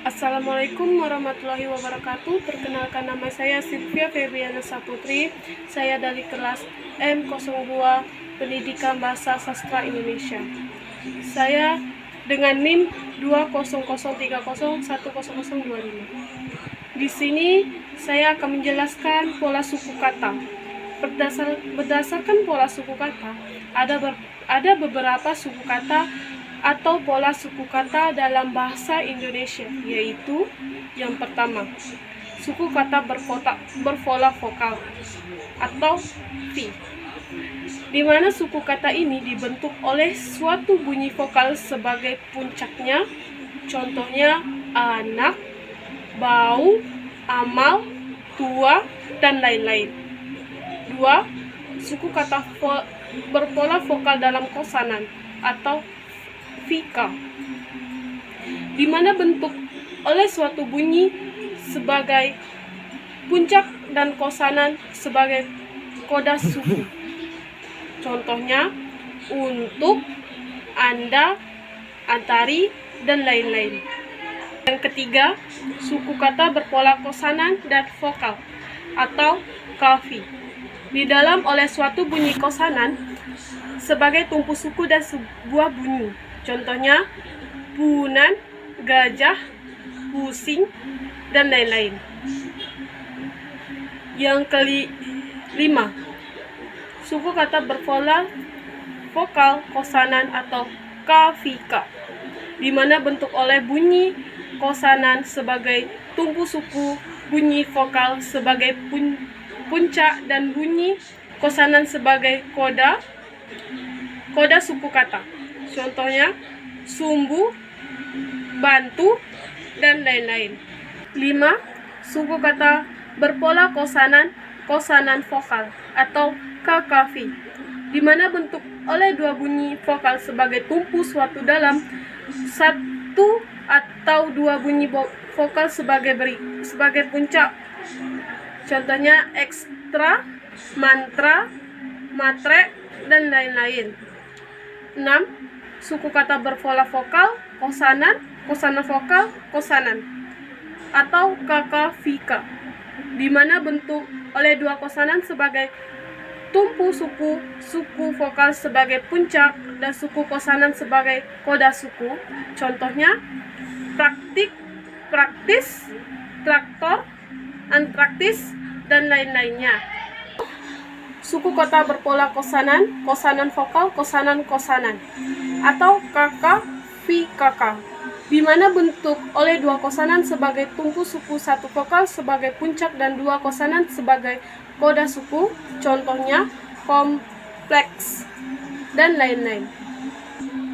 Assalamualaikum warahmatullahi wabarakatuh. Perkenalkan, nama saya Sylvia Febriana Saputri. Saya dari kelas M02 Pendidikan Bahasa Sastra Indonesia. Saya dengan NIM 20030100025. Di sini saya akan menjelaskan pola suku kata. Berdasarkan pola suku kata, ada beberapa suku kata atau pola suku kata dalam bahasa Indonesia, yaitu yang pertama, suku kata berpola vokal atau V, di mana suku kata ini dibentuk oleh suatu bunyi vokal sebagai puncaknya, contohnya anak, bau, amal, tua, dan lain-lain. Dua, suku kata berpola vokal dalam kosanan atau Vika, di mana bentuk oleh suatu bunyi sebagai puncak dan kosanan sebagai koda suku. Contohnya untuk, Anda, antari, dan lain-lain. Yang ketiga, suku kata berpola kosanan dan vokal atau kafi, di dalam oleh suatu bunyi kosanan sebagai tumpu suku dan sebuah bunyi. Contohnya bunan, gajah, pusing, dan lain-lain. Yang kelima, suku kata berpola vokal kosanan atau kafika, di mana bentuk oleh bunyi kosanan sebagai tumpu suku, bunyi vokal sebagai puncak, dan bunyi kosanan sebagai koda suku kata. Contohnya sumbu, bantu, dan lain-lain. 5. Suku kata berpola kosanan vokal atau kakafi, di mana bentuk oleh dua bunyi vokal sebagai tumpu suatu dalam satu atau dua bunyi vokal sebagai puncak. Contohnya ekstra, mantra, matre, dan lain-lain. 6. Suku kata berpola vokal kosanan vokal kosanan atau kakafika, di mana bentuk oleh dua kosanan sebagai tumpu suku vokal sebagai puncak, dan suku kosanan sebagai koda suku. Contohnya praktik, praktis, traktor, antraktis, dan lain-lainnya. Suku kata berpola kosanan vokal kosanan atau kaka fi kaka, di mana bentuk oleh dua kosanan sebagai tumpu suku, satu vokal sebagai puncak, dan dua kosanan sebagai koda suku. Contohnya kompleks, dan lain-lain.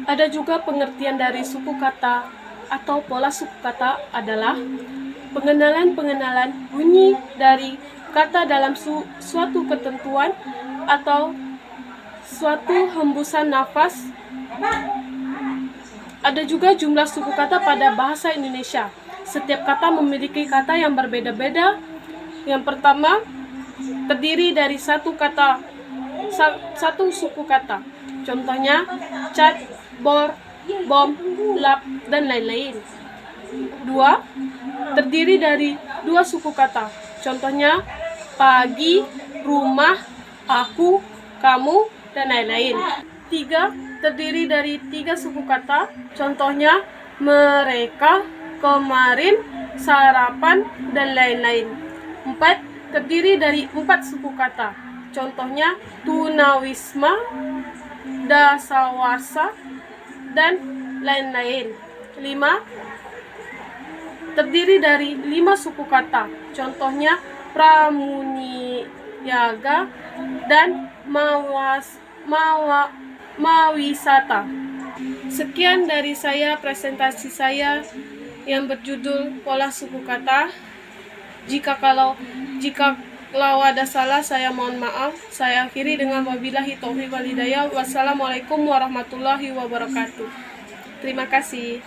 Ada juga pengertian dari suku kata atau pola suku kata adalah pengenalan bunyi dari kata dalam suatu ketentuan atau suatu hembusan nafas. Ada juga jumlah suku kata pada bahasa Indonesia. Setiap kata memiliki kata yang berbeda-beda. Yang pertama, terdiri dari satu suku kata. Contohnya cat, bor, bom, lap, dan lain-lain. 2. Terdiri dari dua suku kata. Contohnya pagi, rumah, aku, kamu, dan lain-lain. 3. Terdiri dari tiga suku kata. Contohnya mereka, kemarin, sarapan, dan lain-lain. 4. Terdiri dari 4 suku kata. Contohnya tunawisma, dasawarsa, dan lain-lain. 5. Terdiri dari 5 suku kata. Contohnya pramuniaga dan mawisata. Sekian dari saya, presentasi saya yang berjudul pola suku kata. Jika ada salah, saya mohon maaf. Saya akhiri dengan wabillahi taufiq wal hidayah. Wassalamualaikum warahmatullahi wabarakatuh. Terima kasih.